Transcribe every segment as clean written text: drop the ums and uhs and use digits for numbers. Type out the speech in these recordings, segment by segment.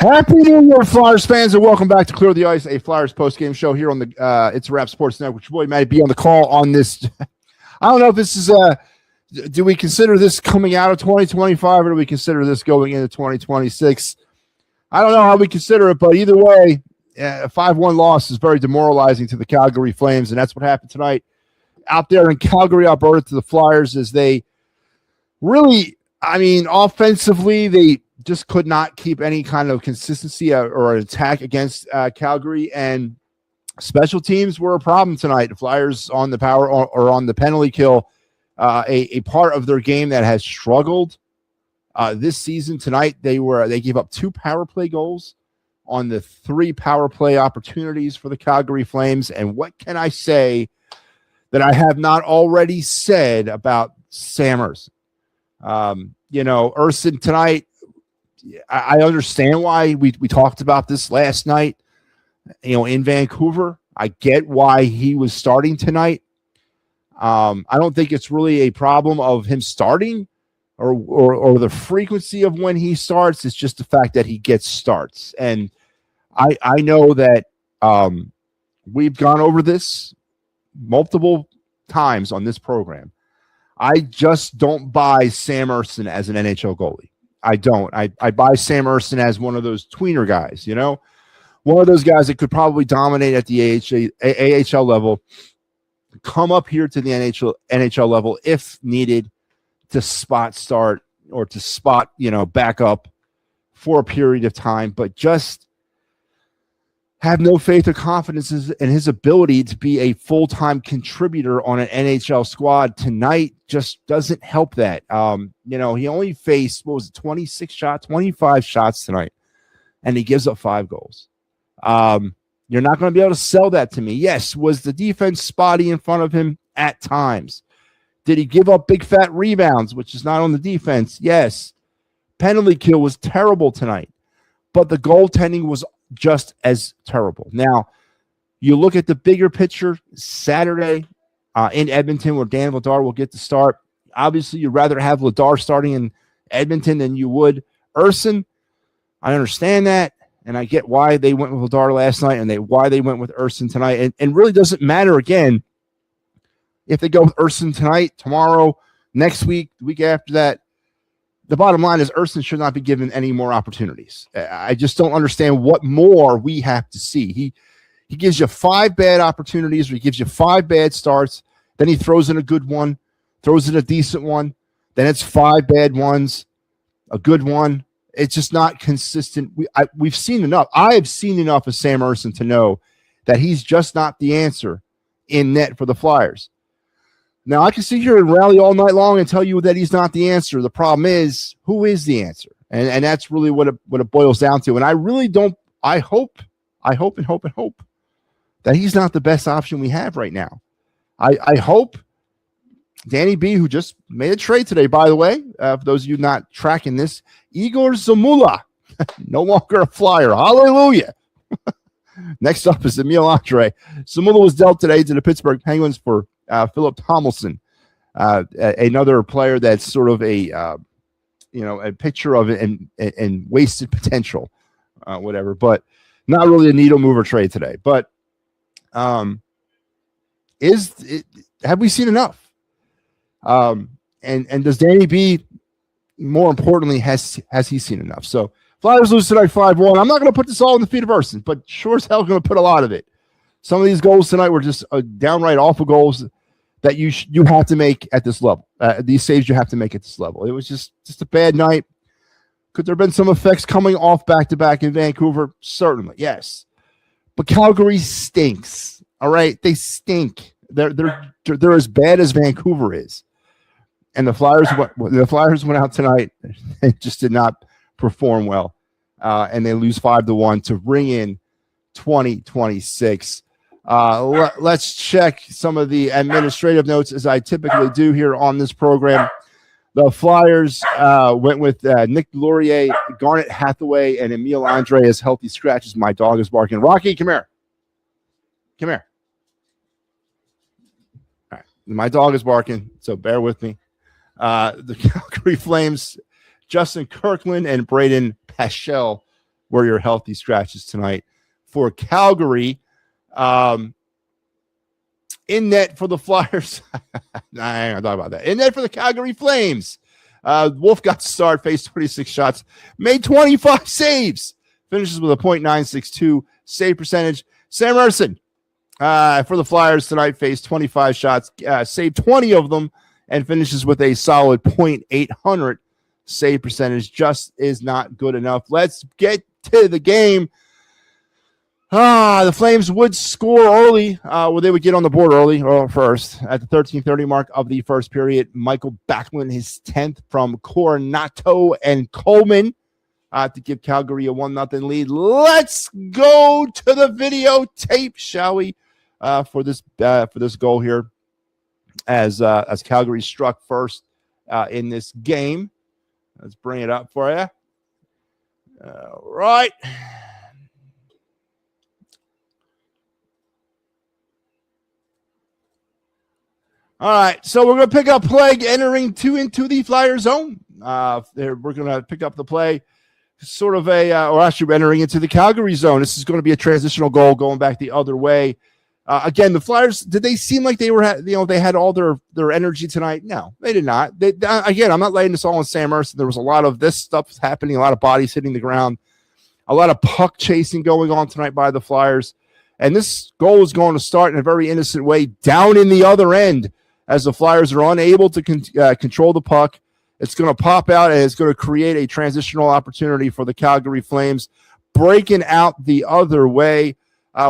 Happy New Year, Flyers fans, and welcome back to Clear the Ice, a Flyers post-game show here on the It's a Wrap Sports Network. Your boy Matty B on the call on this. I don't know if this is do we consider this coming out of 2025 or do we consider this going into 2026? I don't know how we consider it, but either way, a 5-1 loss is very demoralizing to the Calgary Flames, and that's what happened tonight out there in Calgary, Alberta, to the Flyers as they really, offensively, they just could not keep any kind of consistency or an attack against Calgary, and special teams were a problem tonight. The Flyers on the power or on the penalty kill, a part of their game that has struggled this season. Tonight they gave up 2 power play goals on the 3 power play opportunities for the Calgary Flames. And what can I say that I have not already said about Sam Ersson? Ersson tonight, I understand why we talked about this last night, in Vancouver. I get why he was starting tonight. I don't think it's really a problem of him starting or the frequency of when he starts. It's just the fact that he gets starts. And I know that we've gone over this multiple times on this program. I just don't buy Sam Ersson as an NHL goalie. I don't. I buy Sam Ersson as one of those tweener guys, one of those guys that could probably dominate at the AHL level, come up here to the NHL level if needed to spot start or to spot, back up for a period of time, but just have no faith or confidence in his ability to be a full-time contributor on an NHL squad. Tonight just doesn't help that. He only faced, 25 shots tonight, and he gives up 5 goals. You're not going to be able to sell that to me. Yes, was the defense spotty in front of him at times? Did he give up big fat rebounds, which is not on the defense? Yes. Penalty kill was terrible tonight, but the goaltending was just as terrible. Now, you look at the bigger picture Saturday in Edmonton where Dan Vladar will get to start. Obviously, you'd rather have Vladar starting in Edmonton than you would Ersson. I understand that, and I get why they went with Vladar last night and why they went with Ersson tonight. And really doesn't matter, again, if they go with Ersson tonight, tomorrow, next week, the week after that. The bottom line is Ersson should not be given any more opportunities. I just don't understand what more we have to see. He gives you 5 bad opportunities, or he gives you 5 bad starts. Then he throws in a good one, throws in a decent one. Then it's 5 bad ones, a good one. It's just not consistent. We've seen enough. I have seen enough of Sam Ersson to know that he's just not the answer in net for the Flyers. Now, I can sit here and rally all night long and tell you that he's not the answer. The problem is, who is the answer? And that's really what it boils down to. And I really don't – I hope that he's not the best option we have right now. I hope Danny B, who just made a trade today, by the way, for those of you not tracking this, Igor Zamula, no longer a Flyer. Hallelujah. Next up is Emil Andre. Zamula was dealt today to the Pittsburgh Penguins for Philip Tomlinson, another player that's sort of a picture of it and wasted potential, whatever, but not really a needle mover trade today. But have we seen enough? And does Danny B, more importantly, has he seen enough? So Flyers lose tonight 5-1. I'm not going to put this all in the feet of Ersson, but sure as hell going to put a lot of it. Some of these goals tonight were just downright awful goals that you have to make at this level. These saves you have to make at this level. It was just a bad night. Could there have been some effects coming off back-to-back in Vancouver? Certainly, yes. But Calgary stinks, all right? They stink. They're as bad as Vancouver is. And the Flyers went out tonight and just did not perform well. And they lose 5-1 to ring in 2026. Let's check some of the administrative notes as I typically do here on this program. The Flyers went with Nick Laurier, Garnet Hathaway, and Emil Andre as healthy scratches. My dog is barking. Rocky, come here. Come here. All right. My dog is barking, so bear with me. The Calgary Flames, Justin Kirkland and Braden Paschal were your healthy scratches tonight for Calgary. In net for the Flyers. I ain't gonna talk about that. In net for the Calgary Flames. Wolf got to start, faced 26 shots, made 25 saves, finishes with a .962 save percentage. Sam Ersson for the Flyers tonight faced 25 shots, saved 20 of them, and finishes with a solid .800 save percentage. Just is not good enough. Let's get to the game. The Flames would score early, where they would get on the board early or first at the 13:30 mark of the first period. Michael Backlund, his 10th from Coronato and Coleman to give Calgary a 1-0 lead. Let's go to the videotape, shall we, for this goal here as Calgary struck first in this game. Let's bring it up for you. All right. All right, so we're going to pick up play entering into the Flyer zone. We're going to pick up the play sort of or actually entering into the Calgary zone. This is going to be a transitional goal going back the other way. Again, the Flyers, did they seem like they were, they had all their energy tonight? No, they did not. Again, I'm not laying this all on Sam Ersson. There was a lot of this stuff happening, a lot of bodies hitting the ground, a lot of puck chasing going on tonight by the Flyers. And this goal is going to start in a very innocent way down in the other end, as the Flyers are unable to control the puck. It's going to pop out, and it's going to create a transitional opportunity for the Calgary Flames, breaking out the other way.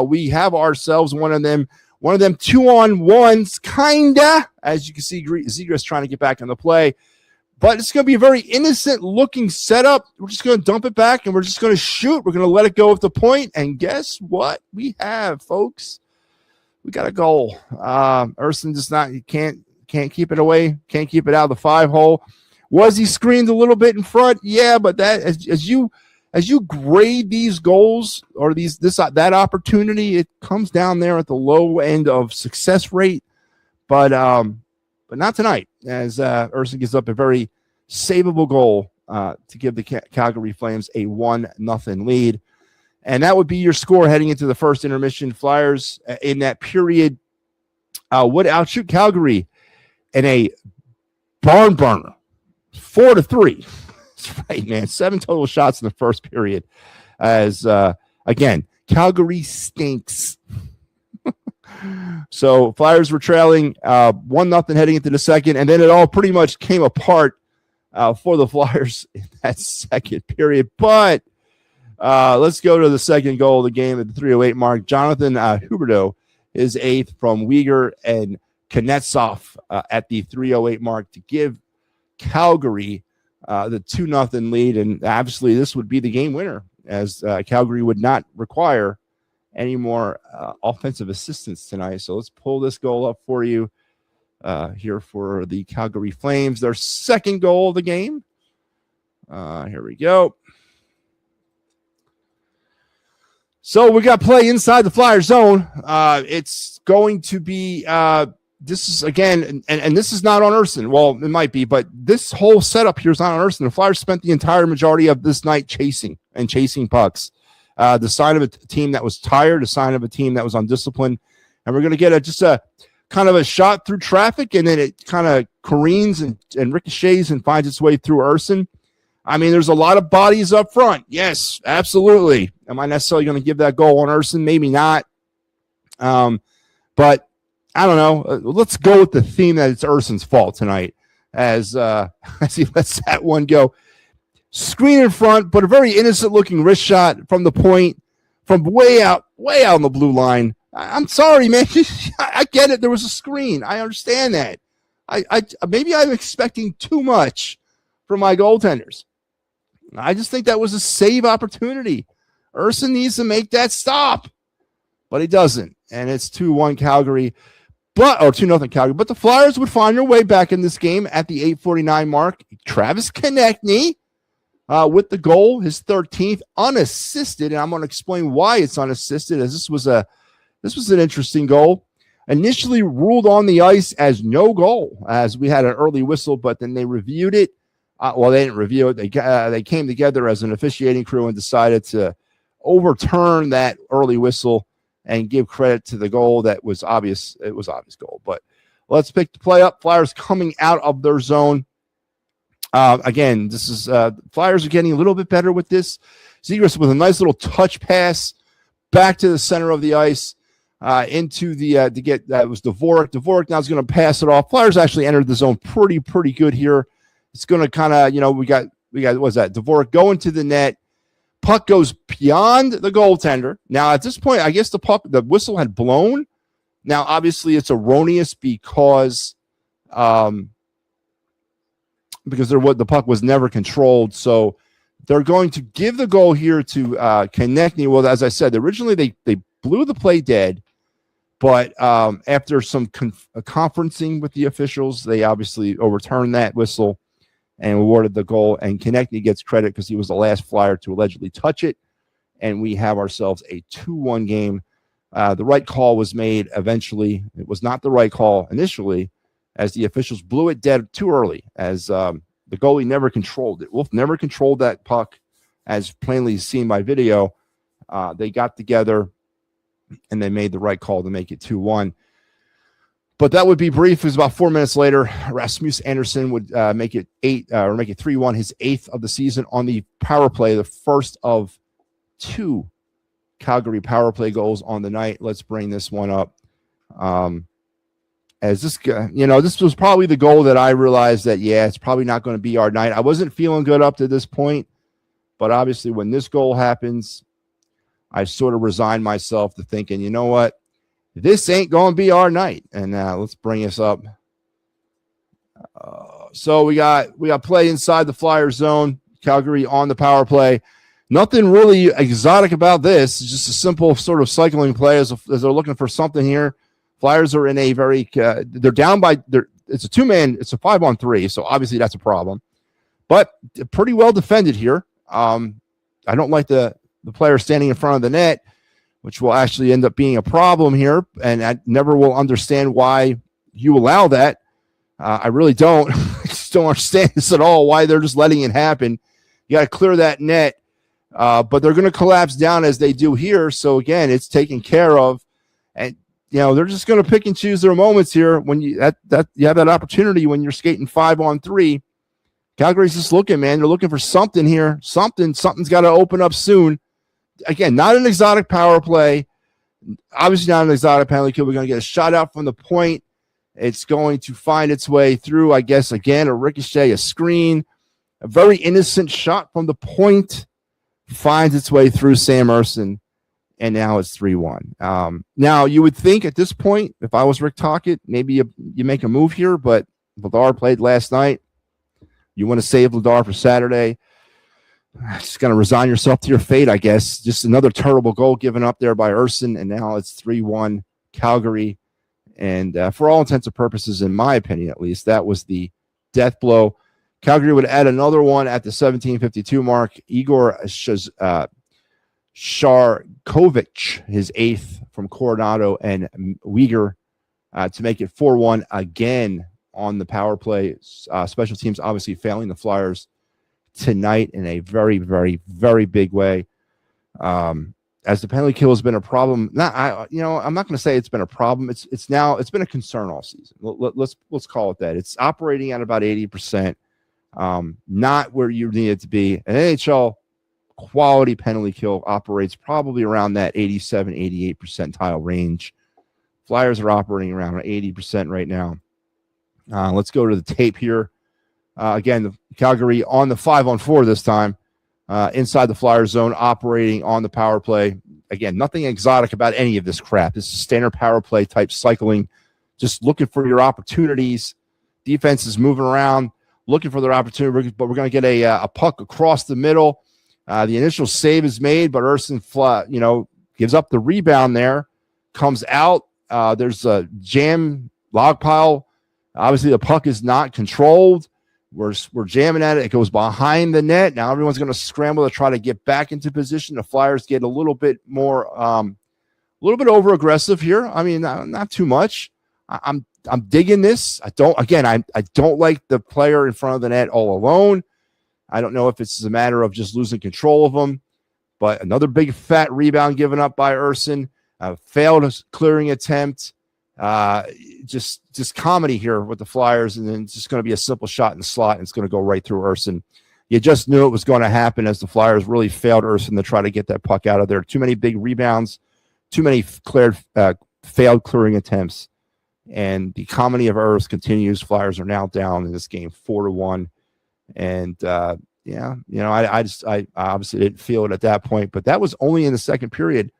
We have ourselves one of them 2-on-1s, kinda. As you can see, Zegras trying to get back in the play. But it's going to be a very innocent-looking setup. We're just going to dump it back, and we're just going to shoot. We're going to let it go at the point, and guess what we have, folks? We got a goal. Ersson just can't keep it away, can't keep it out of the 5-hole. Was he screened a little bit in front? Yeah, but that as you grade these goals or that opportunity, it comes down there at the low end of success rate. But not tonight, as Ersson gives up a very savable goal to give the Calgary Flames a 1-0 lead. And that would be your score heading into the first intermission. Flyers in that period would outshoot Calgary in a barn burner, 4-3. That's right, man. 7 total shots in the first period. As again, Calgary stinks. So Flyers were trailing 1-0 heading into the second, and then it all pretty much came apart for the Flyers in that second period. But let's go to the second goal of the game at the 3:08 mark. Jonathan Huberdeau, his 8th from Uyghur and Kuznetsov at the 3:08 mark to give Calgary the 2-0 lead. And obviously this would be the game winner, as Calgary would not require any more offensive assistance tonight. So let's pull this goal up for you here for the Calgary Flames. Their second goal of the game. Here we go. So we got play inside the Flyer zone. It's going to be this is again, and this is not on Ersson. Well, it might be, but this whole setup here is not on Ersson. The Flyers spent the entire majority of this night chasing pucks. The sign of a team that was tired, a sign of a team that was undisciplined. And we're going to get just a kind of a shot through traffic, and then it kind of careens and ricochets and finds its way through Ersson. I mean, there's a lot of bodies up front. Yes, absolutely. Am I necessarily going to give that goal on Ersson? Maybe not. But I don't know. Let's go with the theme that it's Ersson's fault tonight as he lets that one go. Screen in front, but a very innocent-looking wrist shot from the point, from way out on the blue line. I'm sorry, man. I get it. There was a screen. I understand that. Maybe I'm expecting too much from my goaltenders. I just think that was a save opportunity. Ersson needs to make that stop, but he doesn't. And it's 2-1 Calgary, or 2-0 Calgary. But the Flyers would find their way back in this game at the 8:49 mark. Travis Konechny with the goal, his 13th, unassisted. And I'm going to explain why it's unassisted, as this was an interesting goal. Initially ruled on the ice as no goal, as we had an early whistle, but then they reviewed it. Well, they didn't review it. They came together as an officiating crew and decided to overturn that early whistle and give credit to the goal that was obvious. It was obvious goal. But let's pick the play up. Flyers coming out of their zone. Again, this is Flyers are getting a little bit better with this. Zegras with a nice little touch pass back to the center of the ice into the to get that was Dvorak. Dvorak now is going to pass it off. Flyers actually entered the zone pretty good here. It's going to kind of, we got what's that? Dvorak going to the net. Puck goes beyond the goaltender. Now at this point, I guess the whistle had blown. Now obviously it's erroneous because the puck was never controlled. So they're going to give the goal here to Konechny. Well, as I said, originally they blew the play dead, but after some conferencing with the officials, they obviously overturned that whistle and awarded the goal. And Konechny gets credit because he was the last Flyer to allegedly touch it. And we have ourselves a 2-1 game. The right call was made eventually. It was not the right call initially, as the officials blew it dead too early, as the goalie never controlled it. Wolf never controlled that puck, as plainly seen by video. They got together, and they made the right call to make it 2-1. But that would be brief. It was about 4 minutes later. Rasmus Andersson would make it 3-1, his 8th of the season on the power play, the first of 2 Calgary power play goals on the night. Let's bring this one up. As this guy, this was probably the goal that I realized that, it's probably not going to be our night. I wasn't feeling good up to this point, but obviously when this goal happens, I sort of resigned myself to thinking, you know what? This ain't going to be our night. And let's bring this up. So we got play inside the Flyer zone. Calgary on the power play. Nothing really exotic about this. It's just a simple sort of cycling play as they're looking for something here. Flyers are in a very they're down by it's a 2-man, it's a 5-on-3, so obviously that's a problem. But pretty well defended here. I don't like the player standing in front of the net, which will actually end up being a problem here, and I never will understand why you allow that. I really don't. I just don't understand this at all, why they're just letting it happen. You got to clear that net, but they're going to collapse down as they do here. So, again, it's taken care of. And, they're just going to pick and choose their moments here when you have that opportunity when you're skating 5-on-3. Calgary's just looking, man. They're looking for something here. Something's got to open up soon. Again, not an exotic power play. Obviously not an exotic penalty kill. We're going to get a shot out from the point. It's going to find its way through, I guess, again, a ricochet, a screen. A very innocent shot from the point finds its way through Sam Ersson, and now it's 3-1. Now, you would think at this point, if I was Rick Tocchet, maybe you make a move here, but Vladar played last night. You want to save Vladar for Saturday. Just going to resign yourself to your fate, I guess. Just another terrible goal given up there by Ersson, and now it's 3-1 Calgary. And for all intents and purposes, in my opinion at least, that was the death blow. Calgary would add another one at the 17:52 mark. Igor Sharkovich, his 8th from Coronado and Uyghur, to make it 4-1 again on the power play. Special teams obviously failing the Flyers tonight in a very, very, very big way. As the penalty kill has been a problem. I'm not going to say it's been a problem. It's been a concern all season. Let's call it that. It's operating at about 80%. Not where you need it to be. An NHL quality penalty kill operates probably around that 87-88 percentile range. Flyers are operating around 80% right now. Let's go to the tape here. Again, the Calgary on the 5-on-4 this time, inside the Flyer zone, operating on the power play. Again, nothing exotic about any of this crap. This is standard power play type cycling, just looking for your opportunities. Defense is moving around, looking for their opportunity, but we're going to get a puck across the middle. The initial save is made, but Ersson, gives up the rebound there, comes out. There's a jam log pile. Obviously, the puck is not controlled. We're jamming at it. It goes behind the net. Now everyone's going to scramble to try to get back into position. The Flyers get a little bit more, over aggressive here. I mean, not too much. I'm digging this. I don't like the player in front of the net all alone. I don't know if it's a matter of just losing control of them, but another big fat rebound given up by Urson, failed clearing attempt. Just comedy here with the Flyers, and then it's just going to be a simple shot in the slot, and it's going to go right through Urson. You just knew it was going to happen as the Flyers really failed Urson to try to get that puck out of there. Too many big rebounds, too many failed clearing attempts, and the comedy of errors continues. Flyers are now down in this game 4-1, and I obviously didn't feel it at that point, but that was only in the second period,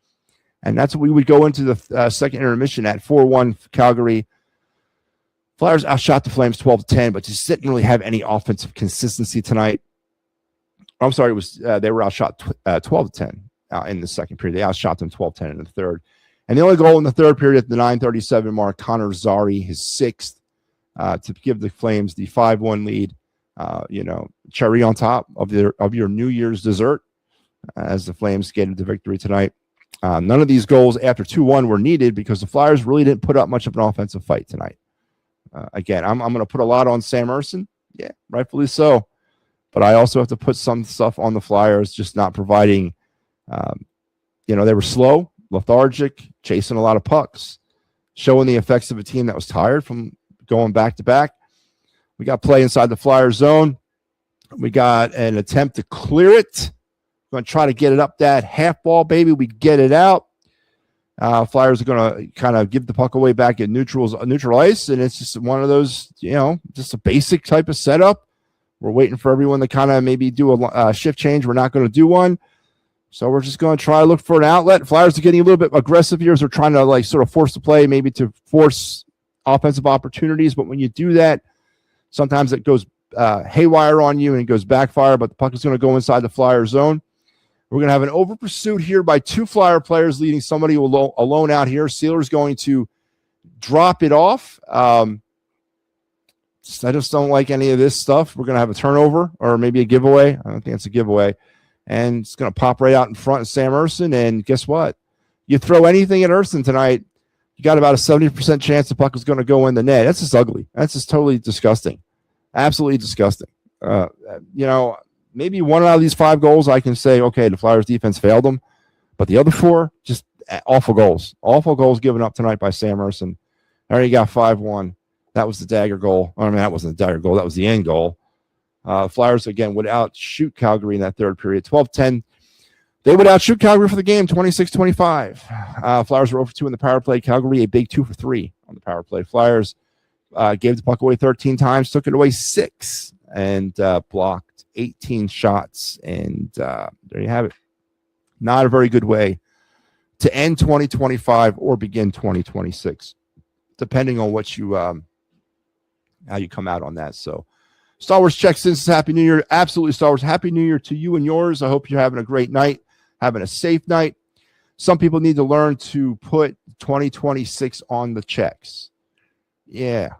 and that's what we would go into the second intermission at 4-1 Calgary. Flyers outshot the Flames 12-10, but just didn't really have any offensive consistency tonight. I'm sorry, it was they were outshot 12-10 in the second period. They outshot them 12-10 in the third. And the only goal in the third period at the 9:37 mark, Connor Zary, his sixth, to give the Flames the 5-1 lead. Cherry on top of your New Year's dessert as the Flames gained the victory tonight. None of these goals after 2-1 were needed because the Flyers really didn't put up much of an offensive fight tonight. Again, I'm going to put a lot on Sam Ersson. Yeah, rightfully so. But I also have to put some stuff on the Flyers, just not providing. They were slow, lethargic, chasing a lot of pucks, showing the effects of a team that was tired from going back to back. We got play inside the Flyers zone. We got an attempt to clear it. We're going to try to get it up that half ball, baby. We get it out. Flyers are going to kind of give the puck away back at neutral ice, and it's just one of those, just a basic type of setup. We're waiting for everyone to kind of maybe do a shift change. We're not going to do one. So we're just going to try to look for an outlet. Flyers are getting a little bit aggressive here as they're trying to sort of force the play, maybe to force offensive opportunities. But when you do that, sometimes it goes haywire on you and it goes backfire, but the puck is going to go inside the Flyer zone. We're going to have an over pursuit here by two Flyer players leading somebody alone out here. Sealer's going to drop it off. I just don't like any of this stuff. We're going to have a turnover or maybe a giveaway. I don't think it's a giveaway. And it's going to pop right out in front of Sam Ersson. And guess what? You throw anything at Ersson tonight, you got about a 70% chance the puck is going to go in the net. That's just ugly. That's just totally disgusting. Absolutely disgusting. Maybe one out of these 5 goals, I can say, okay, the Flyers defense failed them. But the other 4, just awful goals. Awful goals given up tonight by Sam Ersson. Already got 5-1. That was the dagger goal. I mean, that wasn't the dagger goal. That was the end goal. Flyers, again, would outshoot Calgary in that third period. 12-10. They would outshoot Calgary for the game, 26-25. Flyers were over 2 in the power play. Calgary, a big 2 for 3 on the power play. Flyers gave the puck away 13 times, took it away 6, and blocked 18 shots. And there you have it. Not a very good way to end 2025 or begin 2026, depending on what you how you come out on that. So Star Wars checks in. Happy New Year. Absolutely, Star Wars. Happy New Year to you and yours. I hope you're having a great night, having a safe night. Some people need to learn to put 2026 on the checks. Yeah.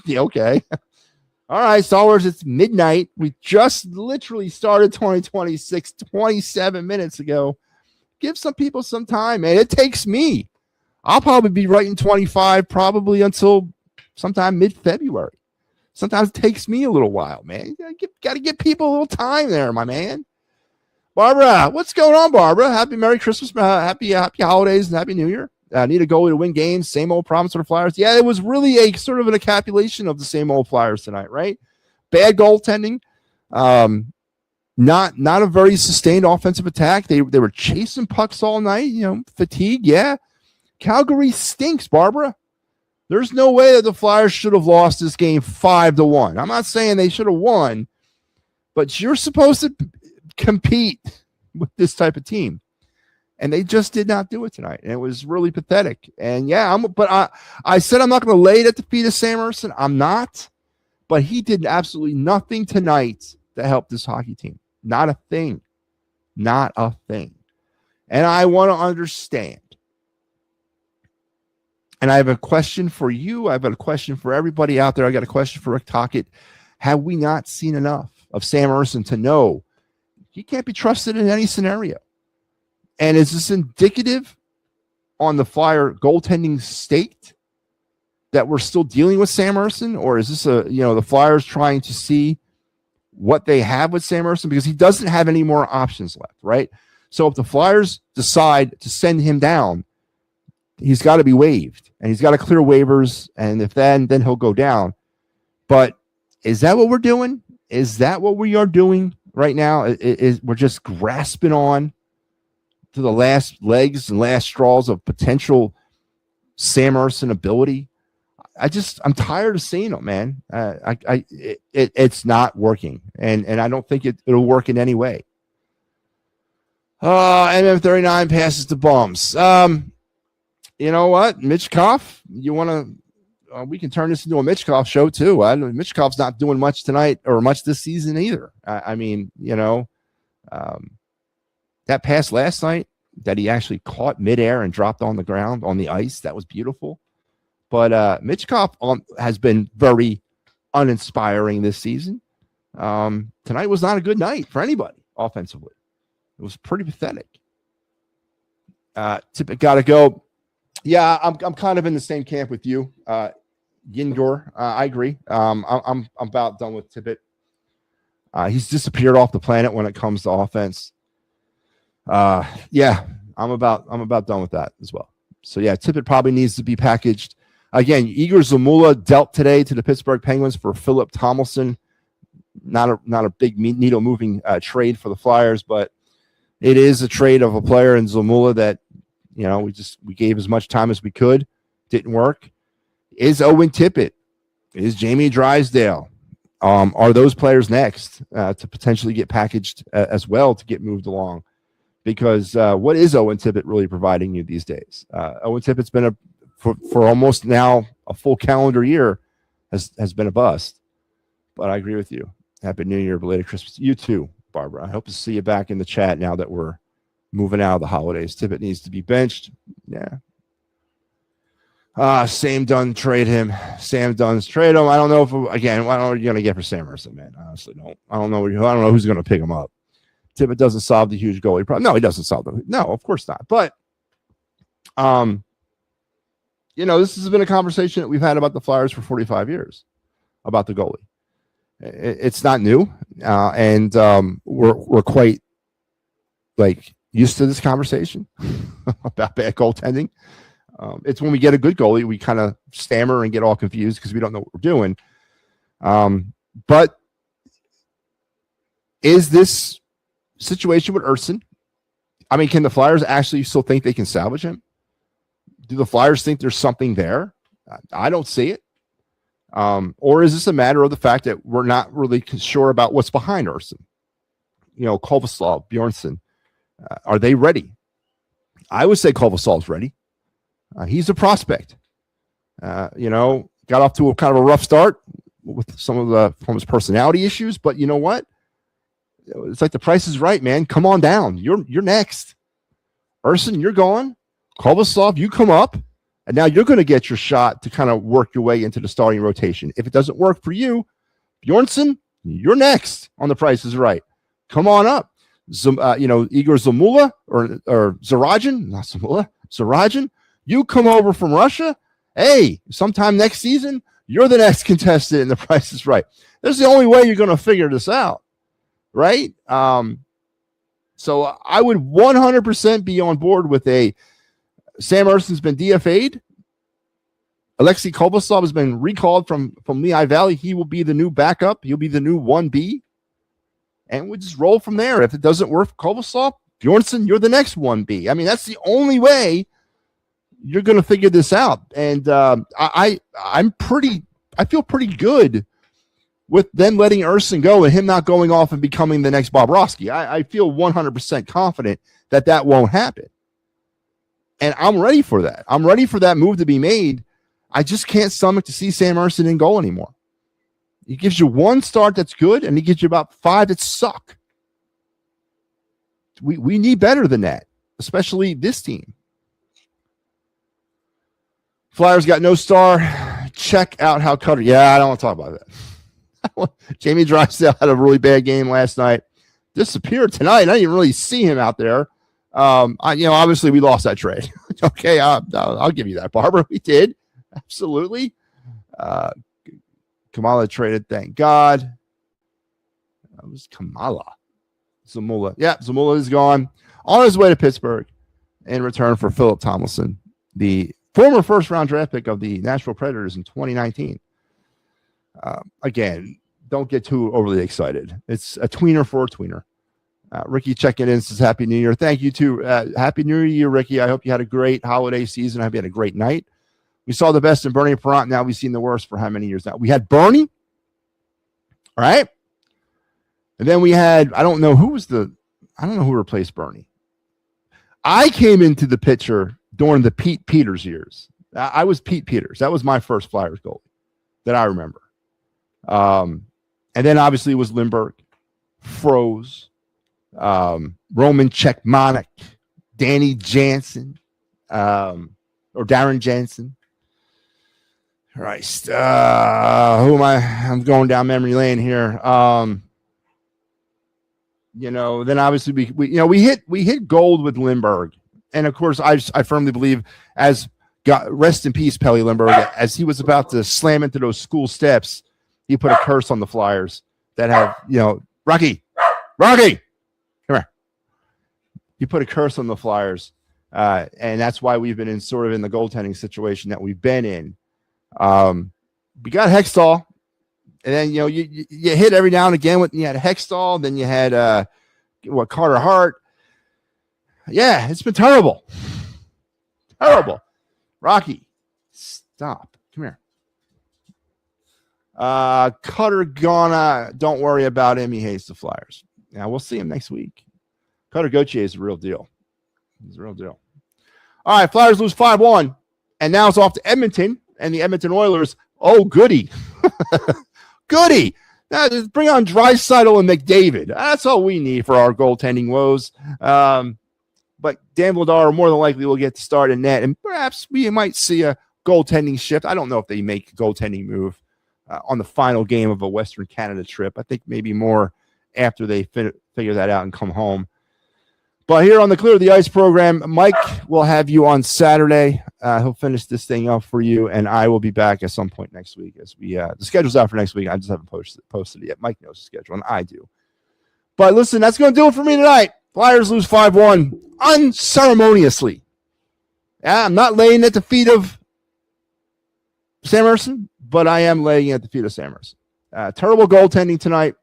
Yeah, okay. All right, Star Wars, it's midnight. We just literally started 2026 27 minutes ago. Give some people some time, man. It takes me. I'll probably be writing 25 probably until sometime mid-February. Sometimes it takes me a little while, man. You got to give people a little time there, my man. Barbara, what's going on, Barbara? Happy Merry Christmas, happy holidays, and Happy New Year. Need a goalie to win games. Same old problems for the Flyers. Yeah, it was really a sort of an encapsulation of the same old Flyers tonight, right? Bad goaltending. Not a very sustained offensive attack. They were chasing pucks all night. Fatigue. Yeah. Calgary stinks, Barbara. There's no way that the Flyers should have lost this game 5-1. I'm not saying they should have won, but you're supposed to compete with this type of team. And they just did not do it tonight. And it was really pathetic. And yeah, I said I'm not going to lay it at the feet of Sam Ersson. I'm not. But he did absolutely nothing tonight to help this hockey team. Not a thing. Not a thing. And I want to understand. And I have a question for you. I've got a question for everybody out there. I got a question for Rick Tocchet. Have we not seen enough of Sam Ersson to know he can't be trusted in any scenario? And is this indicative on the Flyer goaltending state that we're still dealing with Sam Ersson? Or is this the Flyers trying to see what they have with Sam Ersson because he doesn't have any more options left, right? So if the Flyers decide to send him down, he's got to be waived, and he's got to clear waivers, and if then he'll go down. But is that what we're doing? Is that what we are doing right now? We're just grasping on to the last legs and last straws of potential Sam Ersson ability? I'm tired of seeing it, man. It's not working, and I don't think it'll work in any way. MM39 passes to Bums. You know what, Mitch Koff? You want to? We can turn this into a Mitch Koff show too. Mitch Koff's not doing much tonight or much this season either. I mean, that pass last night that he actually caught midair and dropped on the ground on the ice, that was beautiful. But Mitch Koff has been very uninspiring this season. Tonight was not a good night for anybody offensively. It was pretty pathetic. Tippett got to go. Yeah, I'm kind of in the same camp with you, Yingor. I agree. I'm about done with Tippett. He's disappeared off the planet when it comes to offense. Yeah, I'm about done with that as well. So yeah, Tippett probably needs to be packaged. Again, Igor Zamula dealt today to the Pittsburgh Penguins for Philip Tomlinson. Not a big needle moving trade for the Flyers, but it is a trade of a player in Zamula that we gave as much time as we could. Didn't work. Is Owen Tippett? Is Jamie Drysdale? Are those players next to potentially get packaged as well to get moved along? Because what is Owen Tippett really providing you these days? Owen Tippett's been for almost now a full calendar year has been a bust. But I agree with you. Happy New Year, belated Christmas. You too, Barbara. I hope to see you back in the chat now that we're moving out of the holidays. Tippett needs to be benched. Yeah. Sam Dunn trade him. Sam Dunn's trade him. I don't know if what are you going to get for Sam Ersson, man? I honestly don't. I don't know who's going to pick him up. Tippett doesn't solve the huge goalie problem. No, he doesn't solve them. No, of course not. But this has been a conversation that we've had about the Flyers for 45 years about the goalie. It's not new, and we're quite used to this conversation about bad goaltending. It's when we get a good goalie, we kind of stammer and get all confused because we don't know what we're doing. But is this situation with Ersson? I mean, can the Flyers actually still think they can salvage him? Do the Flyers think there's something there? I don't see it. Or is this a matter of the fact that we're not really sure about what's behind Ersson? Kovaslav, Bjornsson, are they ready? I would say Kovaslav's ready. He's a prospect. Got off to a kind of a rough start with from his personality issues, but you know what? It's like the price is right, man. Come on down. You're next. Ersson, you're gone. Kovaslav, you come up. And now you're going to get your shot to kind of work your way into the starting rotation. If it doesn't work for you, Bjornsson, you're next on the Price is Right. Come on up. Igor Zamula or Zaradin, not Zamula, Zaradin, you come over from Russia. Hey, sometime next season, you're the next contestant in the Price is Right. That's the only way you're going to figure this out, right? So I would 100% be on board with Sam Ersson's been DFA'd. Alexei Kovaslav has been recalled from Lehigh Valley. He will be the new backup. He'll be the new 1B. And we just roll from there. If it doesn't work for Kovaslav, Bjornsson, you're the next 1B. I mean, that's the only way you're going to figure this out. And I feel pretty good with them letting Ersson go and him not going off and becoming the next Bobrovsky. I feel 100% confident that won't happen. And I'm ready for that. I'm ready for that move to be made. I just can't stomach to see Sam Ersson in goal anymore. He gives you one start that's good, and he gives you about 5 that suck. We need better than that, especially this team. Flyers got no star. Check out how Cutter. Yeah, I don't want to talk about that. Jamie Drysdale had a really bad game last night. Disappeared tonight. I didn't really see him out there. Obviously we lost that trade. Okay, I'll give you that, Barbara. We did. Absolutely. Kamala traded, thank God. That was Kamala. Zamula. Yeah, Zamula is gone on his way to Pittsburgh in return for Philip Tomlinson, the former first-round draft pick of the Nashville Predators in 2019. Again, don't get too overly excited. It's a tweener for a tweener. Ricky checking in says Happy New Year. Thank you too. Happy New Year, Ricky. I hope you had a great holiday season. I hope you had a great night. We saw the best in Bernie Perrant. Now we've seen the worst for how many years now? We had Bernie. All right. And then we had, I don't know who replaced Bernie. I came into the picture during the Pete Peters years. I was Pete Peters. That was my first Flyers goalie that I remember. And then obviously it was Lindbergh, Froze, Roman Czechmanek, Danny Jansen, or Darren Jansen. All right. Who am I? I'm going down memory lane here. Then obviously we hit gold with Lindbergh. And of course, I firmly believe, as God, rest in peace, Pelle Lindbergh, as he was about to slam into those school steps, he put a curse on the Flyers that have, Rocky, come here. He put a curse on the Flyers. And that's why we've been in the goaltending situation that we've been in. We got Hextall, and then, you hit every now and again you had Hextall, then you had, Carter Hart. Yeah, it's been terrible. Terrible. Rocky, stop. Come here. Cutter gonna, don't worry about him. He hates the Flyers. Now we'll see him next week. Cutter Gauthier is the real deal. He's the real deal. All right, Flyers lose 5-1, and now it's off to Edmonton and the Edmonton Oilers. Oh, goody. Goody. Now just bring on Draisaitl and McDavid. That's all we need for our goaltending woes. But Dan Vladar more than likely will get to start in net, and perhaps we might see a goaltending shift. I don't know if they make a goaltending move on the final game of a Western Canada trip. I think maybe more after they figure that out and come home. But here on the Clear the Ice program, Mike will have you on Saturday. He'll finish this thing up for you, and I will be back at some point next week. As we the schedule's out for next week. I just haven't posted it yet. Mike knows the schedule, and I do. But listen, that's going to do it for me tonight. Flyers lose 5-1 unceremoniously. Yeah, I'm not laying at the feet of Sam Ersson, but I am laying at the feet of Sam Ersson. Terrible goaltending tonight.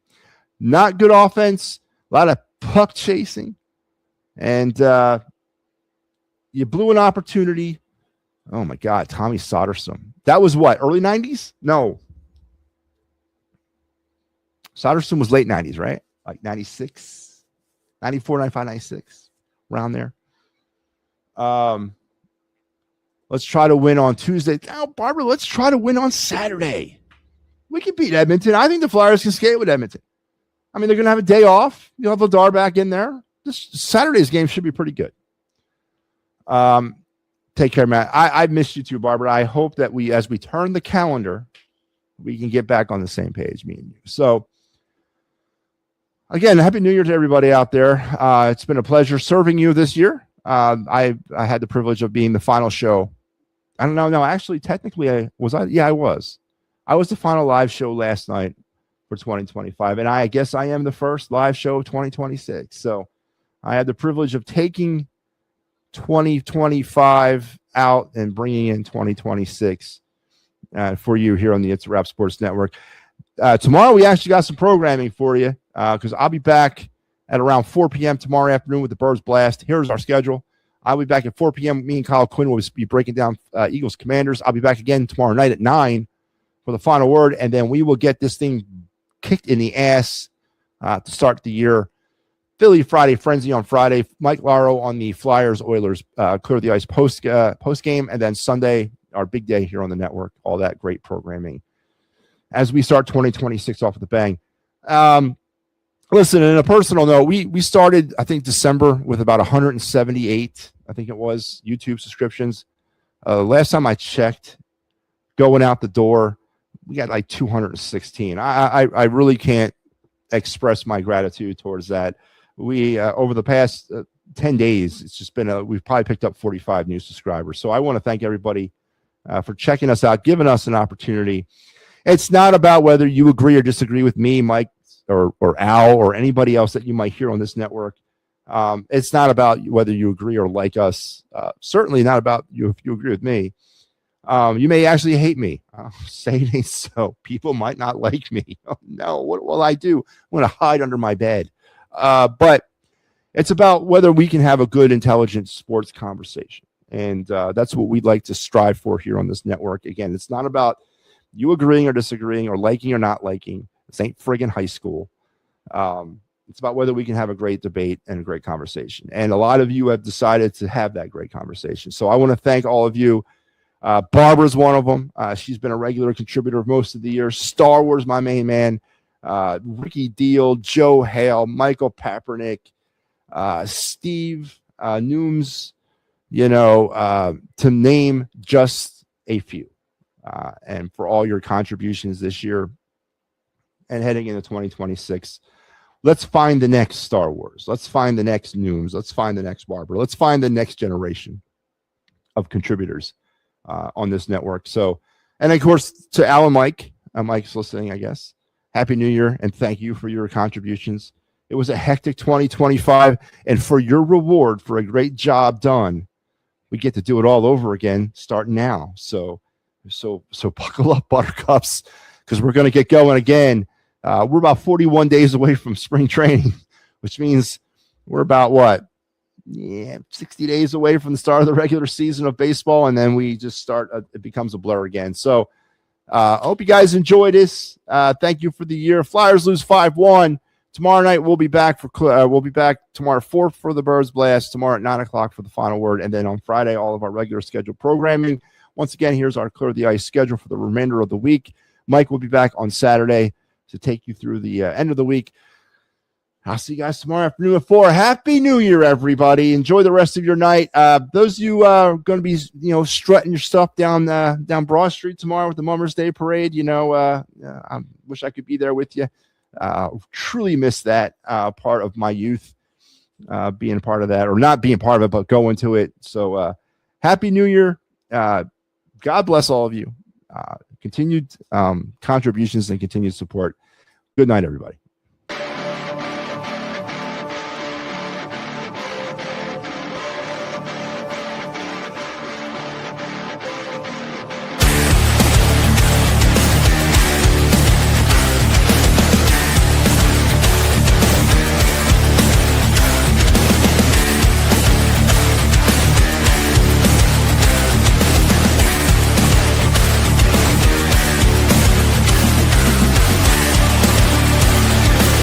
Not good offense. A lot of puck chasing. And you blew an opportunity. Oh, my God. Tommy Soderstrom. That was what? Early 90s? No. Soderstrom was late 90s, right? Like 96, 94, 95, 96. Around there. Let's try to win on Tuesday. Now, Barbara, let's try to win on Saturday. We can beat Edmonton. I think the Flyers can skate with Edmonton. I mean, they're going to have a day off. You'll have Vladar back in there. This Saturday's game should be pretty good. Take care, Matt. I missed you too, Barbara. I hope that as we turn the calendar, we can get back on the same page, me and you. So, again, Happy New Year to everybody out there. It's been a pleasure serving you this year. I had the privilege of being the final show. I don't know. No, actually, technically, I was. I was the final live show last night for 2025, and I guess I am the first live show of 2026. So I had the privilege of taking 2025 out and bringing in 2026 for you here on the It's a Wrap Sports Network. Tomorrow, we actually got some programming for you because I'll be back at around 4 p.m. tomorrow afternoon with the Birds Blast. Here's our schedule. I'll be back at 4 p.m. Me and Kyle Quinn will be breaking down Eagles Commanders. I'll be back again tomorrow night at 9 for the final word, and then we will get this thing kicked in the ass to start the year. Philly Friday Frenzy on Friday. Mike Laro on the Flyers Oilers Clear the Ice post game, and then Sunday our big day here on the network. All that great programming as we start 2026 off with a bang. Listen, in a personal note, we started, I think, December with about 178, I think it was, YouTube subscriptions. Last time I checked, going out the door, we got like 216. I really can't express my gratitude towards that. We over the past 10 days, it's just been we've probably picked up 45 new subscribers. So I want to thank everybody for checking us out, giving us an opportunity. It's not about whether you agree or disagree with me, Mike or Al or anybody else that you might hear on this network. It's not about whether you agree or like us. Certainly not about you if you agree with me. You may actually hate me. Say it ain't so. People might not like me. Oh, no, what will I do? I'm going to hide under my bed. But it's about whether we can have a good, intelligent sports conversation. And that's what we'd like to strive for here on this network. Again, it's not about you agreeing or disagreeing or liking or not liking. This ain't friggin' high school. It's about whether we can have a great debate and a great conversation. And a lot of you have decided to have that great conversation. So I want to thank all of you. Barbara's one of them. She's been a regular contributor most of the year. Star Wars, my main man. Ricky Deal, Joe Hale, Michael Papernick, Steve Nooms, to name just a few. And for all your contributions this year and heading into 2026. Let's find the next Star Wars. Let's find the next Nooms. Let's find the next Barbara. Let's find the next generation of contributors on this network. So, and of course, to Al and Mike. Mike's listening, I guess. Happy New Year, and thank you for your contributions. It was a hectic 2025, and for your reward for a great job done, we get to do it all over again starting now. So buckle up, Buttercups, because we're going to get going again. We're about 41 days away from spring training, which means we're about 60 days away from the start of the regular season of baseball, and then we just start. It becomes a blur again. So I hope you guys enjoy this. Thank you for the year. Flyers lose 5-1. Tomorrow night we'll be back tomorrow 4 for the Birds Blast. Tomorrow at 9:00 for the final word, and then on Friday all of our regular scheduled programming. Once again, here's our Clear the Ice schedule for the remainder of the week. Mike will be back on Saturday to take you through the end of the week. I'll see you guys tomorrow afternoon at 4. Happy New Year, everybody. Enjoy the rest of your night. Those of you are going to be, strutting your stuff down Broad Street tomorrow with the Mummers Day Parade. I wish I could be there with you. Truly miss that part of my youth, being a part of that, or not being part of it, but going to it. So Happy New Year. God bless all of you. Continued contributions and continued support. Good night, everybody.